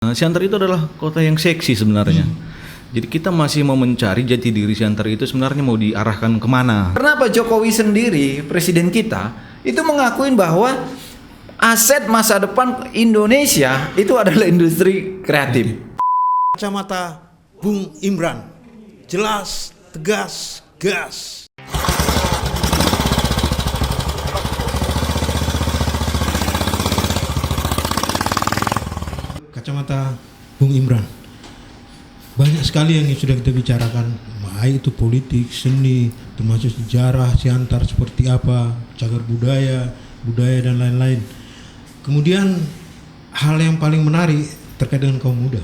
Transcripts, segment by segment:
Siantar itu adalah kota yang seksi sebenarnya. Jadi kita masih mau mencari jati diri Siantar itu sebenarnya mau diarahkan kemana. Karena Pak Jokowi sendiri, presiden kita, itu mengakuin bahwa aset masa depan Indonesia itu adalah industri kreatif. Kacamata Bung Imran, jelas, tegas, gas. Kacamata Bung Imran, banyak sekali yang sudah kita bicarakan, baik itu politik, seni, termasuk sejarah Siantar seperti apa, cagar budaya dan lain-lain. Kemudian hal yang paling menarik terkait dengan kaum muda.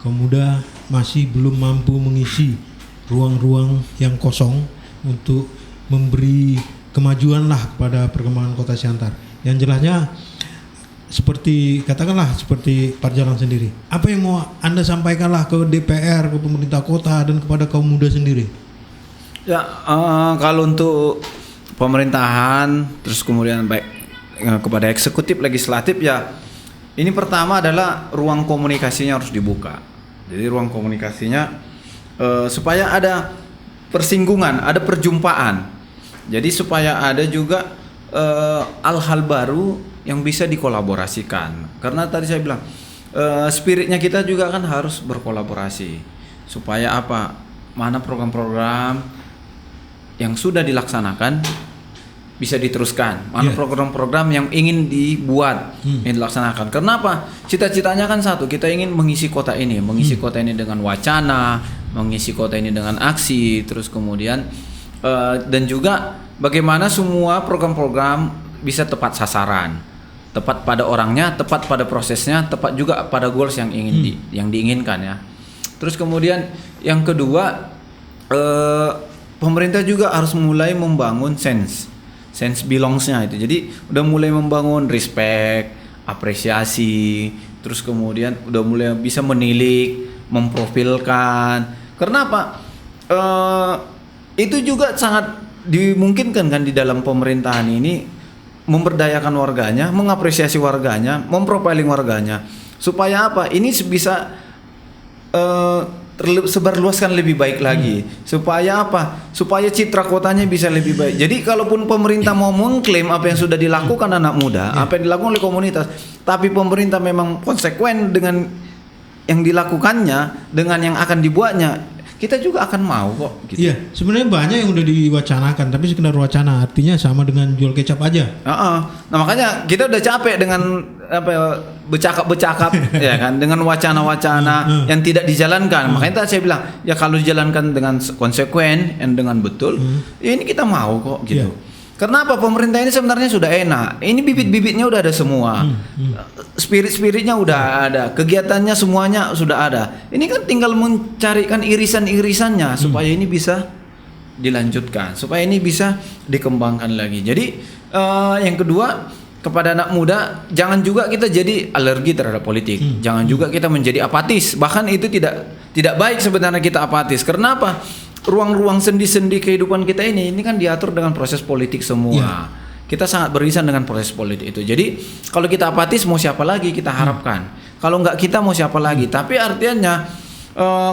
Kaum muda masih belum mampu mengisi ruang-ruang yang kosong untuk memberi kemajuan lah kepada perkembangan kota Siantar. Yang jelasnya seperti katakanlah seperti Parjalan sendiri. Apa yang mau Anda sampaikanlah ke DPR, ke pemerintah kota dan kepada kaum muda sendiri? Ya, kalau untuk pemerintahan, terus kemudian baik kepada eksekutif, legislatif, ya ini pertama adalah ruang komunikasinya harus dibuka. Jadi ruang komunikasinya supaya ada persinggungan, ada perjumpaan. Jadi supaya ada juga hal-hal baru yang bisa dikolaborasikan. Karena tadi saya bilang spiritnya kita juga kan harus berkolaborasi. Supaya apa? Mana program-program yang sudah dilaksanakan bisa diteruskan. Mana program-program yang ingin dibuat, yang dilaksanakan. Kenapa? Cita-citanya kan satu, kita ingin mengisi kota ini, kota ini dengan wacana, mengisi kota ini dengan aksi, terus kemudian dan juga bagaimana semua program-program bisa tepat sasaran, tepat pada orangnya, tepat pada prosesnya, tepat juga pada goals yang ingin yang diinginkan ya. Terus kemudian yang kedua, pemerintah juga harus mulai membangun sense belongs-nya itu. Jadi udah mulai membangun respect, apresiasi, terus kemudian udah mulai bisa menilik, memprofilkan. Karena apa? Itu juga sangat dimungkinkan kan di dalam pemerintahan ini memberdayakan warganya, mengapresiasi warganya, memprofiling warganya. Supaya apa? Ini bisa sebarluaskan lebih baik lagi. Supaya apa? Supaya citra kotanya bisa lebih baik. Jadi kalaupun pemerintah mau mengklaim apa yang sudah dilakukan anak muda, apa yang dilakukan oleh komunitas, tapi pemerintah memang konsekuen dengan yang dilakukannya, dengan yang akan dibuatnya, kita juga akan mau kok gitu. Iya, sebenarnya banyak yang udah diwacanakan, tapi sekedar wacana, artinya sama dengan jual kecap aja. Nah makanya kita udah capek dengan bercakap ya kan, dengan wacana-wacana yang tidak dijalankan. Makanya tadi saya bilang, ya kalau dijalankan dengan konsekuen dan dengan betul, ya ini kita mau kok gitu. Karena apa? Pemerintah ini sebenarnya sudah enak. Ini bibit-bibitnya udah ada semua. Spirit-spiritnya udah ada. Kegiatannya semuanya sudah ada. Ini kan tinggal mencarikan irisan-irisannya supaya ini bisa dilanjutkan, supaya ini bisa dikembangkan lagi. Jadi yang kedua, kepada anak muda, jangan juga kita jadi alergi terhadap politik. Jangan juga kita menjadi apatis. Bahkan itu tidak baik sebenarnya kita apatis. Karena apa? Ruang-ruang sendi-sendi kehidupan kita ini kan diatur dengan proses politik semua. Kita sangat beririsan dengan proses politik itu. Jadi kalau kita apatis, mau siapa lagi kita harapkan? Kalau nggak kita, mau siapa lagi? Tapi artinya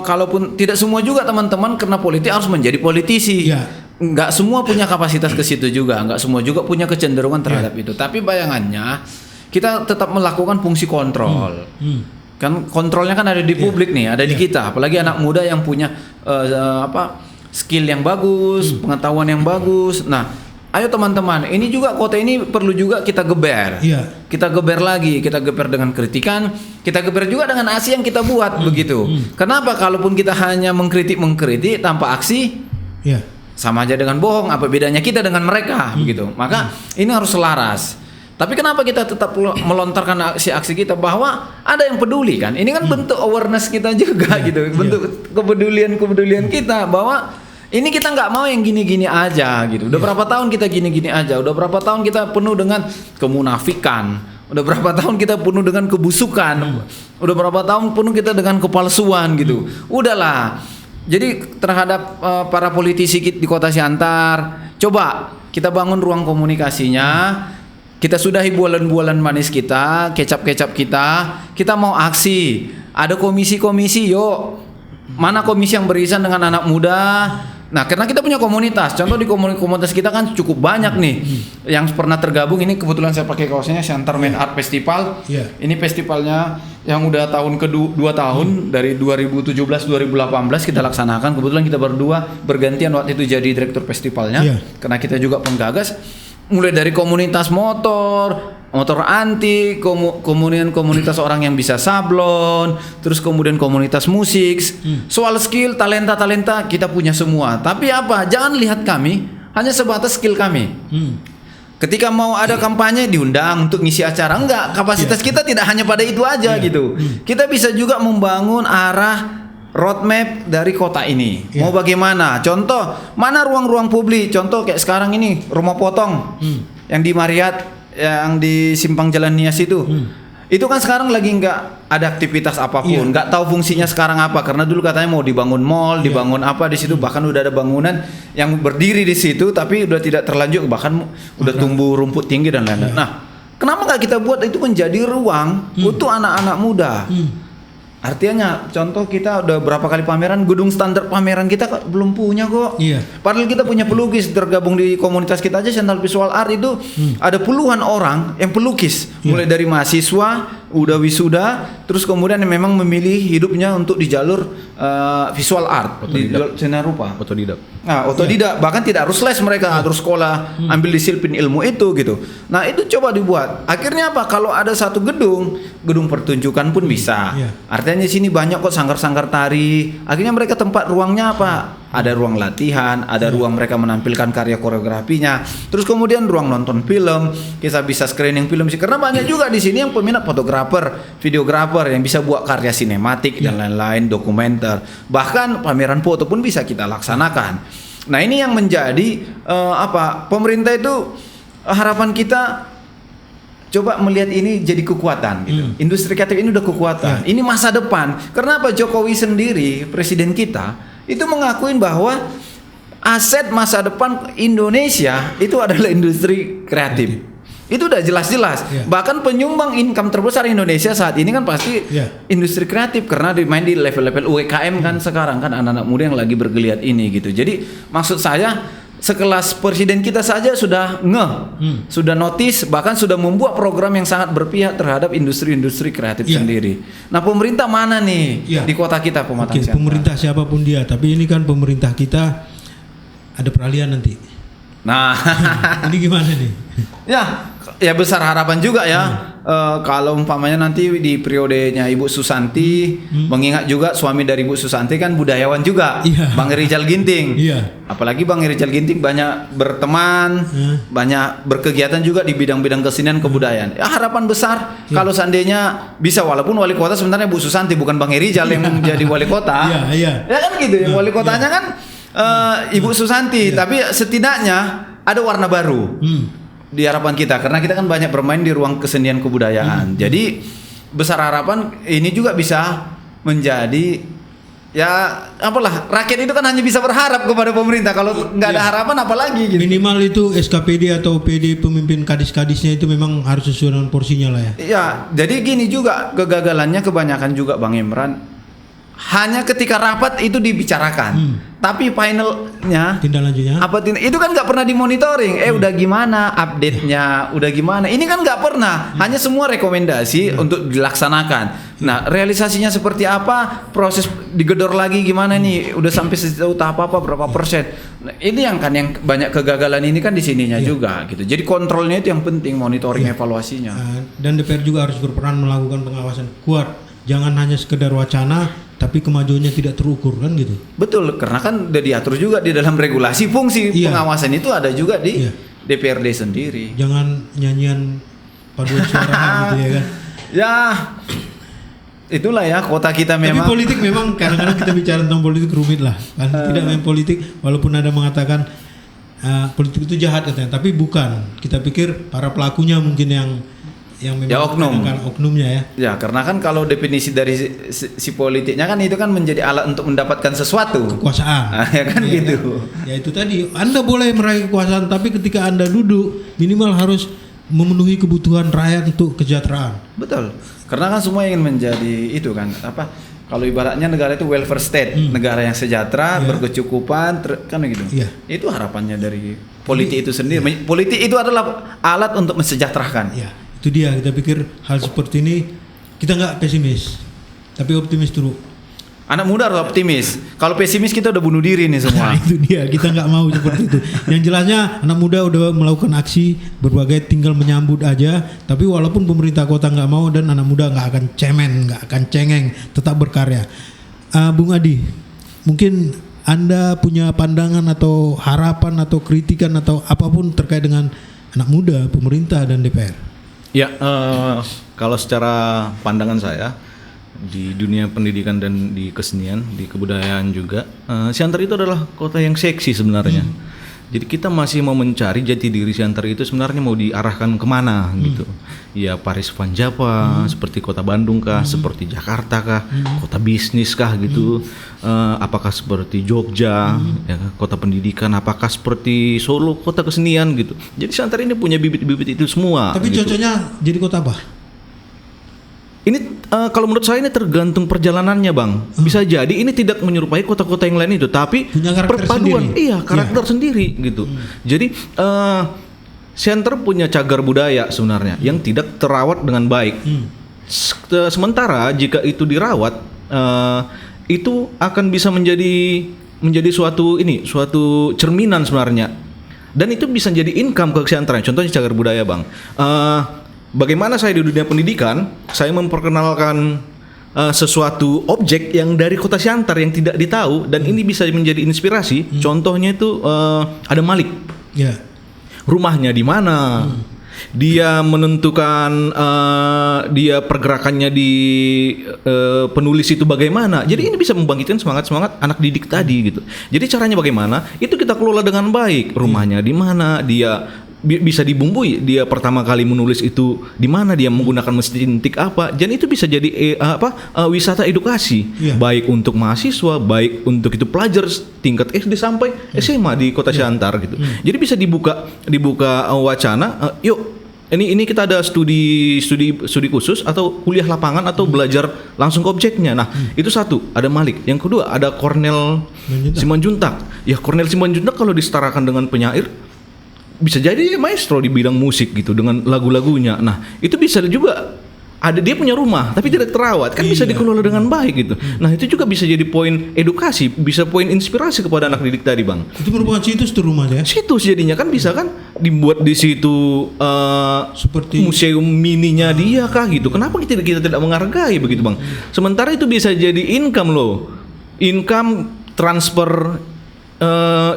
kalaupun tidak semua juga teman-teman karena politik harus menjadi politisi. Nggak semua punya kapasitas ke situ juga. Nggak semua juga punya kecenderungan terhadap itu. Tapi bayangannya kita tetap melakukan fungsi kontrol. Kan kontrolnya kan ada di publik nih, ada di kita. Apalagi anak muda yang punya skill yang bagus, pengetahuan yang bagus. Nah, ayo teman-teman, ini juga kota ini perlu juga kita geber. Kita geber lagi, kita geber dengan kritikan, kita geber juga dengan aksi yang kita buat begitu. Kenapa? Kalaupun kita hanya mengkritik tanpa aksi, sama aja dengan bohong. Apa bedanya kita dengan mereka begitu? Maka ini harus selaras. Tapi kenapa kita tetap melontarkan aksi kita bahwa ada yang peduli kan? Ini kan bentuk awareness kita juga gitu, bentuk kepedulian kita bahwa ini kita nggak mau yang gini-gini aja gitu. Udah berapa tahun kita gini-gini aja? Udah berapa tahun kita penuh dengan kemunafikan? Udah berapa tahun kita penuh dengan kebusukan? Udah berapa tahun penuh kita dengan kepalsuan gitu? Udahlah. Jadi terhadap para politisi di Kota Siantar, coba kita bangun ruang komunikasinya. kita sudahi bulan-bulan manis kita, kecap-kecap kita mau aksi. Ada komisi-komisi, yuk. Mana komisi yang beririsan dengan anak muda? Nah, karena kita punya komunitas. Contoh di komunitas kita kan cukup banyak nih yang pernah tergabung. Ini kebetulan saya pakai kaosnya Siantar Main Art Festival. Ini festivalnya yang udah tahun kedua tahun dari 2017-2018 kita laksanakan. Kebetulan kita berdua bergantian waktu itu jadi direktur festivalnya. Karena kita juga penggagas. Mulai dari komunitas motor antik, kemudian komunitas orang yang bisa sablon, terus kemudian komunitas musik, soal skill, talenta kita punya semua. Tapi apa? Jangan lihat kami hanya sebatas skill kami. Ketika mau ada kampanye diundang untuk ngisi acara, enggak, kapasitas kita tidak hanya pada itu aja gitu. Kita bisa juga membangun arah roadmap dari kota ini. Mau bagaimana? Contoh, mana ruang-ruang publik? Contoh kayak sekarang ini rumah potong yang di Marriott, yang di Simpang Jalan Nias itu. Itu kan sekarang lagi nggak ada aktivitas apapun, nggak tahu fungsinya sekarang apa. Karena dulu katanya mau dibangun mall, dibangun apa di situ, bahkan udah ada bangunan yang berdiri di situ, tapi udah tidak terlanjut, bahkan udah tumbuh rumput tinggi dan lain-lain. Nah, kenapa nggak kita buat itu menjadi ruang untuk anak-anak muda? Artinya, contoh kita udah berapa kali pameran, gedung standar pameran kita belum punya kok. Padahal kita punya pelukis, tergabung di komunitas kita aja Siantar Visual Art itu ada puluhan orang yang pelukis, mulai dari mahasiswa, udah wisuda, terus kemudian yang memang memilih hidupnya untuk di jalur visual art, di jalur seni rupa. Otodidak. Nah, otodidak, bahkan tidak harus les mereka, harus sekolah, ambil disiplin ilmu itu gitu. Nah, itu coba dibuat. Akhirnya apa? Kalau ada satu gedung pertunjukan pun bisa. Artinya di sini banyak kok sanggar-sanggar tari. Akhirnya mereka tempat ruangnya apa? Ada ruang latihan, ada ruang mereka menampilkan karya koreografinya. Terus kemudian ruang nonton film, kita bisa screening film sih. Karena banyak juga di sini yang peminat fotografer, videografer yang bisa buat karya sinematik dan lain-lain, dokumenter. Bahkan pameran foto pun bisa kita laksanakan. Nah, ini yang menjadi pemerintah itu harapan kita coba melihat ini jadi kekuatan gitu. Industri kreatif ini udah kekuatan. Ini masa depan. Karena apa? Jokowi sendiri, presiden kita, itu mengakuin bahwa aset masa depan Indonesia itu adalah industri kreatif. Itu udah jelas-jelas. Bahkan penyumbang income terbesar Indonesia saat ini kan pasti industri kreatif, karena dimain di level-level UMKM kan sekarang kan anak-anak muda yang lagi bergeliat ini gitu. Jadi maksud saya sekelas presiden kita saja sudah sudah notice, bahkan sudah membuat program yang sangat berpihak terhadap industri-industri kreatif sendiri. Nah, pemerintah mana nih di kota kita, Pematang Siantar? Pemerintah siapapun dia, tapi ini kan pemerintah kita ada peralihan nanti. Nah, ini gimana nih? Ya besar harapan juga ya. Kalau umpamanya nanti di periodenya Ibu Susanti, mengingat juga suami dari Ibu Susanti kan budayawan juga, Bang Rizal Ginting. Apalagi Bang Rizal Ginting banyak berteman, banyak berkegiatan juga di bidang-bidang kesenian kebudayaan. Ya, harapan besar kalau seandainya bisa, walaupun wali kota sebenarnya Bu Susanti, bukan Bang Rizal yang menjadi wali kota. Ya kan gitu ya, wali kotanya kan Ibu Susanti, tapi setidaknya ada warna baru. Di harapan kita, karena kita kan banyak bermain di ruang kesenian kebudayaan. Jadi besar harapan ini juga bisa menjadi rakyat itu kan hanya bisa berharap kepada pemerintah. Kalau nggak ada harapan apalagi gitu. Minimal itu SKPD atau PD pemimpin kadis-kadisnya itu memang harus sesuai dengan porsinya lah ya. Ya, jadi gini juga kegagalannya kebanyakan juga Bang Imran, hanya ketika rapat itu dibicarakan, tapi finalnya tindak lanjutnya itu kan nggak pernah dimonitoring. Udah gimana update-nya, udah gimana, ini kan nggak pernah, hanya semua rekomendasi untuk dilaksanakan. Nah, realisasinya seperti apa, proses digedor lagi gimana nih, udah sampai tahap apa, berapa persen. Nah, ini yang banyak kegagalan ini kan di sininya juga gitu. Jadi kontrolnya itu yang penting, monitoring evaluasinya. Dan DPR juga harus berperan melakukan pengawasan kuat, jangan hanya sekedar wacana tapi kemajuannya tidak terukur kan gitu. Betul, karena kan udah diatur juga di dalam regulasi, fungsi pengawasan itu ada juga di DPRD sendiri. Jangan nyanyian paduan suara gitu ya kan. Ya, itulah ya kota kita memang. Tapi politik memang kadang-kadang kita bicara tentang politik rumit lah. Kan tidak main politik, walaupun ada mengatakan politik itu jahat katanya, tapi bukan. Kita pikir para pelakunya mungkin yang memang oknumnya ya. Ya, karena kan kalau definisi dari si politiknya kan itu kan menjadi alat untuk mendapatkan sesuatu, kekuasaan. Ya kan gitu. Kan? Ya itu tadi, Anda boleh meraih kekuasaan, tapi ketika Anda duduk minimal harus memenuhi kebutuhan rakyat untuk kesejahteraan. Betul. Karena kan semua ingin menjadi itu kan apa? Kalau ibaratnya negara itu welfare state, negara yang sejahtera, berkecukupan, kan begitu. Iya. Itu harapannya dari politik itu sendiri. Politik itu adalah alat untuk mensejahterakan. Ya, itu dia. Kita pikir hal seperti ini kita nggak pesimis, tapi optimis dulu. Anak muda harus optimis. Kalau pesimis kita udah bunuh diri nih semua. Nah, itu dia, kita nggak mau seperti itu. Yang jelasnya anak muda udah melakukan aksi berbagai, tinggal menyambut aja. Tapi walaupun pemerintah kota nggak mau dan anak muda nggak akan cemen, nggak akan cengeng, tetap berkarya. Bung Adi, mungkin Anda punya pandangan atau harapan atau kritikan atau apapun terkait dengan anak muda, pemerintah dan DPR. Ya, kalau secara pandangan saya di dunia pendidikan dan di kesenian, di kebudayaan juga, Siantar itu adalah kota yang seksi sebenarnya. Jadi kita masih mau mencari jati diri Siantar itu sebenarnya mau diarahkan kemana gitu. Ya Paris Van Java, seperti kota Bandung kah, seperti Jakarta kah, kota bisnis kah gitu. Apakah seperti Jogja, ya, kota pendidikan, apakah seperti Solo, kota kesenian gitu. Jadi Siantar ini punya bibit-bibit itu semua. Tapi gitu. cocoknya jadi kota apa? Ini kalau menurut saya ini tergantung perjalanannya, Bang. Bisa jadi ini tidak menyerupai kota-kota yang lain itu, tapi punya karakter perpaduan, sendiri. iya karakter sendiri gitu. Jadi Siantar punya cagar budaya sebenarnya yang tidak terawat dengan baik. Sementara jika itu dirawat, itu akan bisa menjadi suatu cerminan sebenarnya. Dan itu bisa jadi income ke Siantar. Contohnya cagar budaya, Bang. Bagaimana saya di dunia pendidikan, saya memperkenalkan sesuatu objek yang dari kota Siantar yang tidak ditahu dan ini bisa menjadi inspirasi. Contohnya itu ada Malik. Ya. Rumahnya di mana? Dia menentukan dia pergerakannya di penulis itu bagaimana. Jadi ini bisa membangkitkan semangat anak didik tadi gitu. Jadi caranya bagaimana? Itu kita kelola dengan baik. Rumahnya di mana? Dia bisa dibumbui, dia pertama kali menulis itu di mana, dia menggunakan mesin tik apa, dan itu bisa jadi wisata edukasi, baik untuk mahasiswa, baik untuk itu pelajar tingkat SD sampai SMA di kota Siantar gitu. Jadi bisa dibuka wacana, yuk ini kita ada studi khusus atau kuliah lapangan atau belajar langsung ke objeknya. Nah, itu satu, ada Malik. Yang kedua ada Cornel Simanjuntak. Ya Cornel Simanjuntak kalau disetarakan dengan penyair bisa jadi maestro di bidang musik gitu dengan lagu-lagunya. Nah, itu bisa juga ada dia punya rumah tapi tidak terawat kan bisa dikelola dengan baik gitu. Nah, itu juga bisa jadi poin edukasi, bisa poin inspirasi kepada anak didik tadi, Bang. Itu merupakan situs tuh rumahnya. Situs jadinya kan bisa kan dibuat di situ seperti museum mininya dia kah gitu. Kenapa kita tidak menghargai begitu, Bang? Sementara itu bisa jadi income loh. Income transfer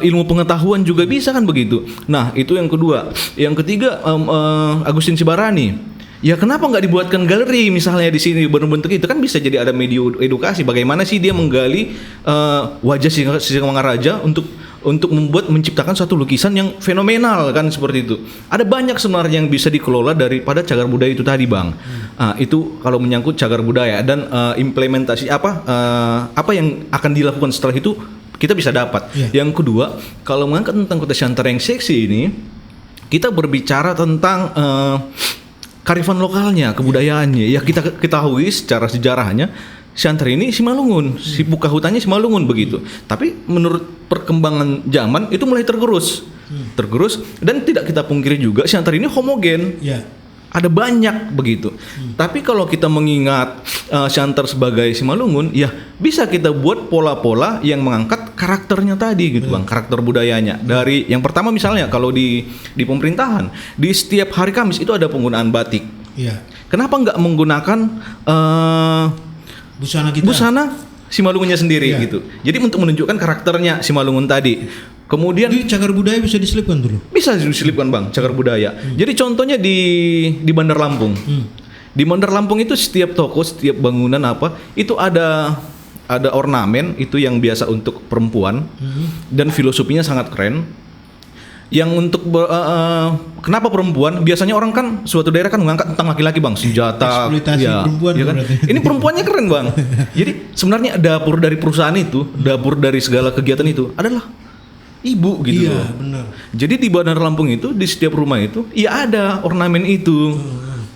ilmu pengetahuan juga bisa kan begitu. Nah itu yang kedua. Yang ketiga Agustin Sibarani. Ya kenapa nggak dibuatkan galeri misalnya di sini bentuk itu kan bisa jadi ada media edukasi. Bagaimana sih dia menggali wajah Singamangaraja untuk menciptakan satu lukisan yang fenomenal kan seperti itu. Ada banyak sebenarnya yang bisa dikelola daripada cagar budaya itu tadi, Bang. Itu kalau menyangkut cagar budaya dan implementasi apa yang akan dilakukan setelah itu kita bisa dapat. Yang kedua, kalau mengangkat tentang kota Siantar yang seksi ini, kita berbicara tentang kearifan lokalnya, kebudayaannya. Ya kita ketahui secara sejarahnya Siantar ini Simalungun, si buka hutannya Simalungun begitu. Tapi menurut perkembangan zaman itu mulai tergerus dan tidak kita pungkiri juga Siantar ini homogen. Ada banyak begitu. Tapi kalau kita mengingat Siantar sebagai Simalungun, ya bisa kita buat pola-pola yang mengangkat karakternya tadi gitu, Bang, karakter budayanya. Dari yang pertama misalnya kalau di pemerintahan, di setiap hari Kamis itu ada penggunaan batik. Kenapa nggak menggunakan busana Simalungunnya sendiri gitu. Jadi untuk menunjukkan karakternya Simalungun tadi. Kemudian di cagar budaya bisa diselipkan dulu. Bisa diselipkan, Bang, cagar budaya. Jadi contohnya di Bandar Lampung. Di Bandar Lampung itu setiap toko, setiap bangunan itu ada ornamen itu yang biasa untuk perempuan dan filosofinya sangat keren. Yang untuk kenapa perempuan? Biasanya orang kan suatu daerah kan mengangkat tentang laki-laki, Bang, senjata, eksploitasi perempuan ya kan? Ini perempuannya keren, Bang. Jadi sebenarnya dapur dari perusahaan itu, dapur dari segala kegiatan itu adalah ibu gitu Iya, loh. benar. Jadi di Bandar Lampung itu di setiap rumah itu ya ada ornamen itu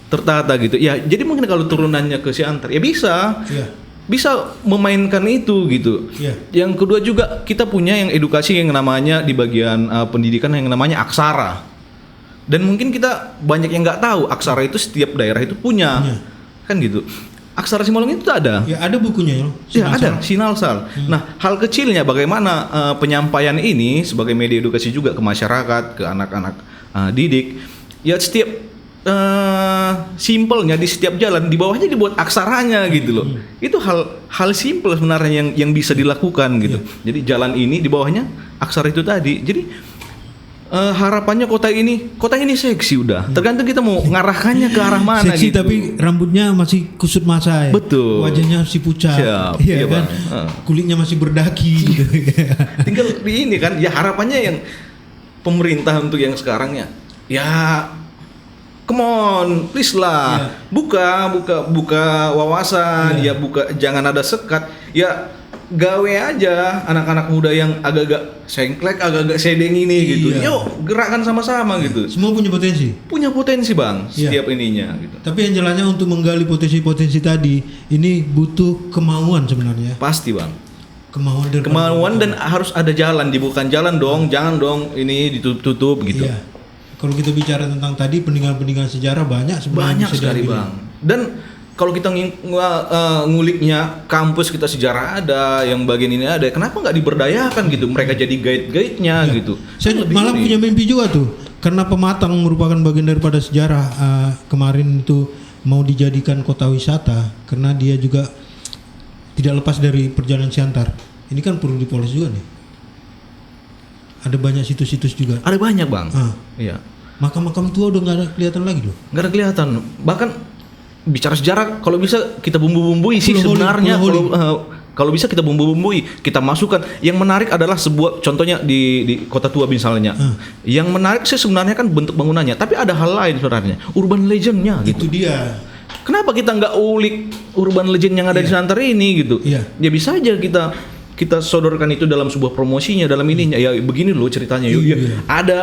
tertata gitu. Ya jadi mungkin kalau turunannya ke Siantar ya bisa. Iya. Bisa memainkan itu gitu. Iya. Yang kedua juga kita punya yang edukasi yang namanya di bagian pendidikan yang namanya aksara. Dan mungkin kita banyak yang nggak tahu aksara itu setiap daerah itu punya. Punya. Kan gitu. Aksara Simalungun itu ada. Ya ada bukunya ya. Ya Sinasal. ada Sinalsal. Nah hal kecilnya bagaimana penyampaian ini sebagai media edukasi juga ke masyarakat, ke anak-anak didik. Ya setiap simpelnya di setiap jalan di bawahnya dibuat aksaranya gitu loh. Itu hal simpel sebenarnya yang bisa dilakukan gitu. Jadi jalan ini di bawahnya aksara itu tadi. Jadi harapannya kota ini seksi udah. Tergantung kita mau ngarahkannya ke arah mana Seksi gitu. tapi rambutnya masih kusut masa ya. Betul. Wajahnya masih pucat. Siap, Iya iya, kan. Bang. Kulitnya masih berdaki gitu. Tinggal di ini kan ya harapannya yang pemerintah untuk yang sekarangnya ya come on please lah buka wawasan ya buka, jangan ada sekat ya, gawe aja anak-anak muda yang agak-agak sengklek agak-agak sedeng ini gitu, Iya. yuk gerakkan sama-sama gitu, Semua punya potensi. bang Iya. setiap ininya gitu. Tapi yang jalannya untuk menggali potensi-potensi tadi ini butuh kemauan sebenarnya. Pasti bang, Kemauan dan harus ada jalan, dibuka jalan dong, jangan dong ini ditutup gitu. Iya. Kalau kita bicara tentang tadi peninggalan-peninggalan sejarah banyak sebenarnya. Banyak bisa sekali diambil. bang. Dan kalau kita nguliknya kampus kita sejarah ada, yang bagian ini ada, kenapa nggak diberdayakan gitu? Mereka jadi guide-guide-nya gitu. Saya Lebih malah ini. punya mimpi juga tuh, karena Pematang merupakan bagian daripada sejarah. Kemarin itu mau dijadikan kota wisata karena dia juga tidak lepas dari perjalanan Siantar. Ini kan perlu dipoles juga nih. Ada banyak situs-situs juga. Ada banyak bang. Iya. Makam-makam tua udah nggak ada kelihatan lagi loh. Nggak ada kelihatan. Bahkan bicara sejarah, kalau bisa kita bumbu-bumbui sih Pulau Holi, sebenarnya. Pulau Holi. Kalau bisa kita bumbu-bumbui, kita masukkan. Yang menarik adalah sebuah, contohnya di Kota Tua misalnya. Yang menarik sih sebenarnya kan bentuk bangunannya, tapi ada hal lain sebenarnya, urban legendnya gitu. Itu dia. Kenapa kita nggak ulik urban legend yang ada di Siantar ini gitu? Iya. Ya bisa aja kita sodorkan itu dalam sebuah promosinya, dalam ininya. Ya begini loh ceritanya. Yuk, Iya. ya. Ada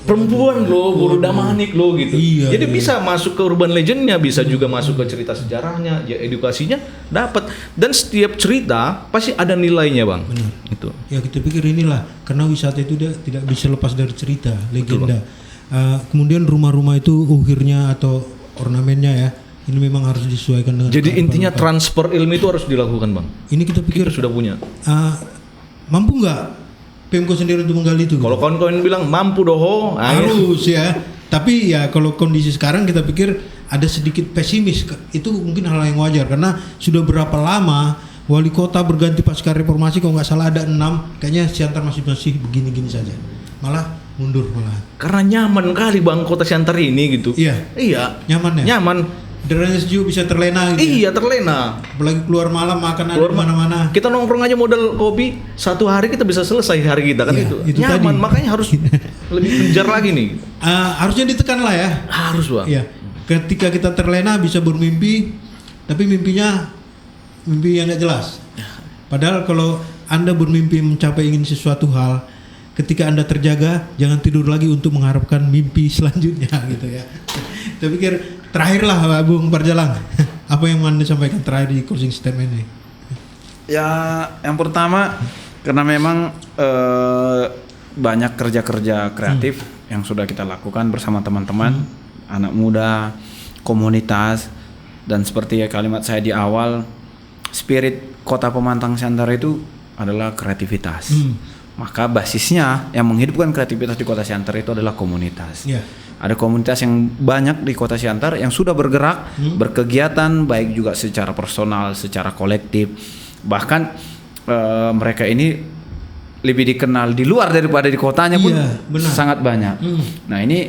perempuan loh, Buru Damanik loh gitu. Iya, Jadi iya. bisa masuk ke urban legendnya, bisa juga masuk ke cerita sejarahnya, ya edukasinya dapat. Dan setiap cerita pasti ada nilainya bang. Benar. Itu. Ya kita pikir inilah karena wisata itu dia tidak bisa lepas dari cerita, legenda. Kemudian rumah-rumah itu uhirnya atau ornamennya ya, ini memang harus disesuaikan dengan. Jadi kearifan intinya lokal. transfer ilmu itu harus dilakukan bang. Ini kita pikir Kita sudah punya. mampu nggak Pemko sendiri untuk menggali itu? Kalau kawan-kawan bilang mampu doho, Harus ya. Tapi ya kalau kondisi sekarang kita pikir ada sedikit pesimis. Itu mungkin hal yang wajar karena sudah berapa lama wali kota berganti pasca reformasi, kalau nggak salah ada 6, kayaknya Siantar masih begini-gini saja. Malah mundur malah. Karena nyaman kali bang kota Siantar ini gitu. Iya. Iya. Nyaman ya? Nyaman. Deranya sejuk bisa terlena gitu. Iya terlena. Apalagi keluar malam makan ada Keluar di mana-mana. Kita nongkrong aja modal kopi, satu hari kita bisa selesai hari kita kan Iya, itu nyaman. tadi. Makanya harus lebih kejar lagi nih. Harusnya ditekan lah ya. Harus bang. Iya. Ketika kita terlena bisa bermimpi, tapi mimpinya mimpi yang nggak jelas. Padahal kalau Anda bermimpi mencapai ingin sesuatu hal, ketika Anda terjaga, jangan tidur lagi untuk mengharapkan mimpi selanjutnya gitu ya. Saya pikir terakhirlah Bung Parjalang, apa yang mau Anda sampaikan terakhir di closing statement ini? Ya, yang pertama karena memang banyak kerja-kerja kreatif yang sudah kita lakukan bersama teman-teman, anak muda, komunitas, dan seperti kalimat saya di awal, spirit Kota Pemantang Siantar itu adalah kreativitas. Maka basisnya yang menghidupkan kreativitas di Kota Siantar itu adalah komunitas. Ya. Ada komunitas yang banyak di Kota Siantar yang sudah bergerak, berkegiatan baik juga secara personal, secara kolektif. Bahkan mereka ini lebih dikenal di luar daripada di kotanya pun benar. sangat banyak. Nah ini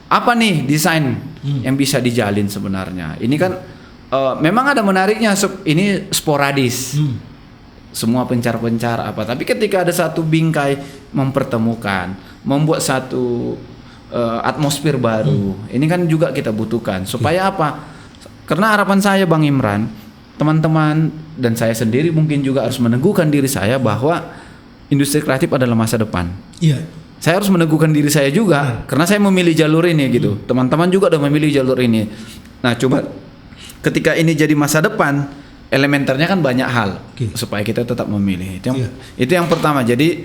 apa nih desain yang bisa dijalin sebenarnya? Ini kan memang ada menariknya. Ini sporadis. Semua pencar-pencar apa. Tapi ketika ada satu bingkai mempertemukan, membuat satu atmosfer baru. Ini kan juga kita butuhkan. Supaya apa? Karena harapan saya Bang Imran, teman-teman dan saya sendiri mungkin juga harus meneguhkan diri saya bahwa industri kreatif adalah masa depan. Iya. Saya harus meneguhkan diri saya juga karena saya memilih jalur ini gitu. Teman-teman juga udah memilih jalur ini. Nah, coba ketika ini jadi masa depan, elementernya kan banyak hal supaya kita tetap memilih. Itu yang pertama. Jadi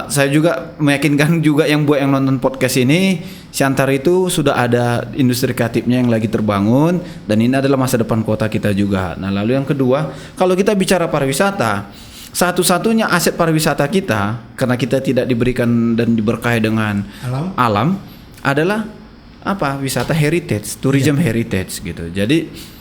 saya juga meyakinkan juga yang nonton podcast ini, Siantar itu sudah ada industri kreatifnya yang lagi terbangun dan ini adalah masa depan kota kita juga. Nah, lalu yang kedua, kalau kita bicara pariwisata, satu-satunya aset pariwisata kita karena kita tidak diberikan dan diberkahi dengan alam adalah apa? Wisata heritage, tourism heritage gitu. Jadi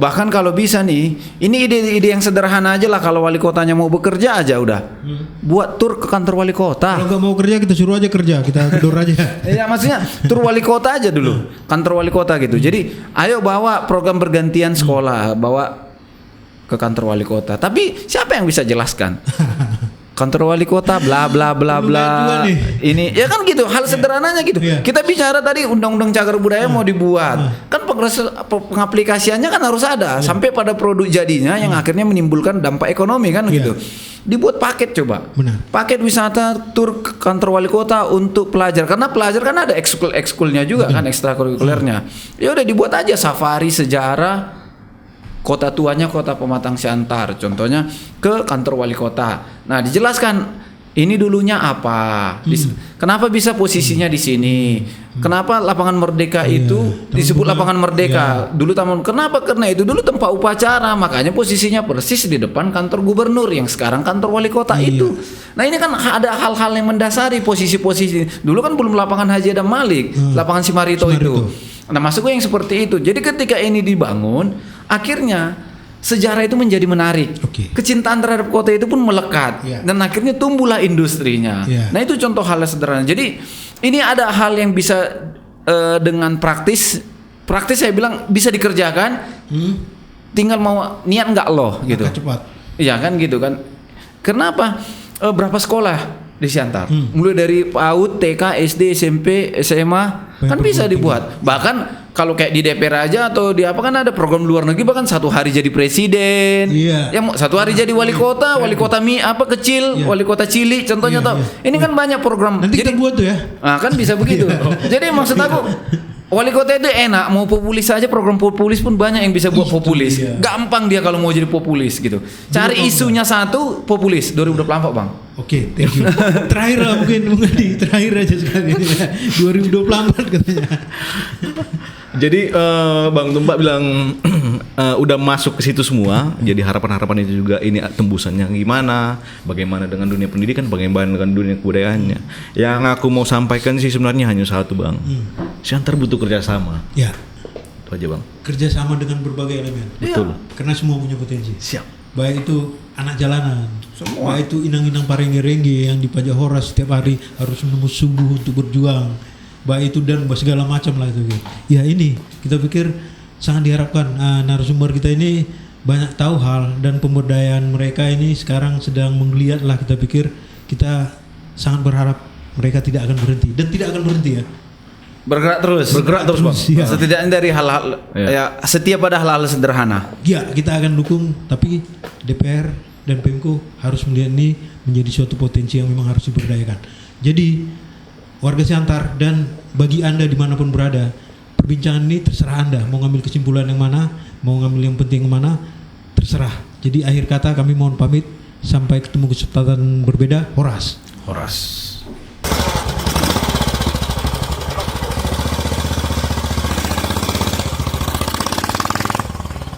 bahkan kalau bisa nih, ini ide-ide yang sederhana aja lah. Kalau wali kotanya mau bekerja aja udah buat tur ke kantor wali kota. Kalau nggak mau kerja kita suruh aja kerja, kita tidur aja. Ya maksudnya tur wali kota aja dulu, kantor wali kota gitu. Jadi ayo bawa program bergantian sekolah, bawa ke kantor wali kota. Tapi siapa yang bisa jelaskan? Kantor wali kota bla bla bla bla. Ini ya kan gitu, hal sederhananya gitu. Kita bicara tadi undang-undang cagar budaya mau dibuat. Kan pengaplikasiannya kan harus ada sampai pada produk jadinya yang akhirnya menimbulkan dampak ekonomi kan gitu. Dibuat paket coba. Paket wisata tur ke kantor wali kota untuk pelajar. Karena pelajar kan ada ekskulnya juga kan, ekstrakurikulernya. Ya udah dibuat aja safari sejarah kota tuanya Kota Pematang Siantar, contohnya ke kantor wali kota. Nah, dijelaskan ini dulunya apa, kenapa bisa posisinya di sini, kenapa lapangan Merdeka itu disebut lapangan Merdeka, dulu taman, kenapa? Karena itu dulu tempat upacara, makanya posisinya persis di depan kantor gubernur yang sekarang kantor wali kota itu. Nah, ini kan ada hal-hal yang mendasari posisi-posisi. Dulu kan belum lapangan Haji Adam Malik, lapangan Simarito itu. Nah, maksud gue yang seperti itu. Jadi ketika ini dibangun, akhirnya sejarah itu menjadi menarik. Kecintaan terhadap kota itu pun melekat dan akhirnya tumbuhlah industrinya. Nah, itu contoh hal yang sederhana. Jadi ini ada hal yang bisa dengan praktis saya bilang bisa dikerjakan. Tinggal mau niat nggak loh gitu. Cepat. Iya kan gitu kan. Kenapa? Berapa sekolah di Siantar? Mulai dari PAUD, TK, SD, SMP, SMA kan bisa dibuat. Bahkan kalau kayak di DPR aja atau di apa kan ada program luar negeri bahkan 1 hari jadi presiden. Yang 1 hari jadi wali kota kecil, wali kota cilik contohnya tau. Ini kan banyak program. Nanti kita buat tuh ya. Nah, kan bisa begitu. Jadi maksud aku wali kota itu enak, mau populis aja, program populis pun banyak yang bisa buat populis. Gampang dia kalau mau jadi populis gitu. Cari isunya satu, populis 2024 Bang. Oke, thank you. Terakhir lah mungkin terakhir aja sekali ini ya. 2024 katanya. Jadi Bang Tumpak bilang udah masuk ke situ semua. Jadi harapan-harapan itu juga ini tembusannya gimana, bagaimana dengan dunia pendidikan, bagaimana dengan dunia kebudayaannya. Yang aku mau sampaikan sih sebenarnya hanya satu Bang. Siantar butuh kerjasama. Ya. Itu aja Bang. Kerjasama dengan berbagai elemen. Betul. Karena semua punya potensi. Siap. Baik itu anak jalanan, baik itu inang-inang parengge-rengge yang di Pajak Horas setiap hari harus menembus subuh untuk berjuang, baik itu dan segala macam lah itu. Ya ini kita pikir sangat diharapkan narasumber kita ini banyak tahu hal dan pemberdayaan mereka ini sekarang sedang menggeliat lah. Kita pikir kita sangat berharap mereka tidak akan berhenti dan tidak akan berhenti ya. Bergerak terus Bang. Ya. Setidaknya dari hal-hal setia pada hal-hal sederhana. Ya, kita akan dukung, tapi DPR dan Pemko harus melihat ini menjadi suatu potensi yang memang harus diberdayakan. Jadi warga Siantar dan bagi Anda dimanapun berada, perbincangan ini terserah Anda mau ngambil kesimpulan yang mana, mau ngambil yang penting yang mana, terserah. Jadi akhir kata kami mohon pamit, sampai ketemu kesempatan berbeda. Horas.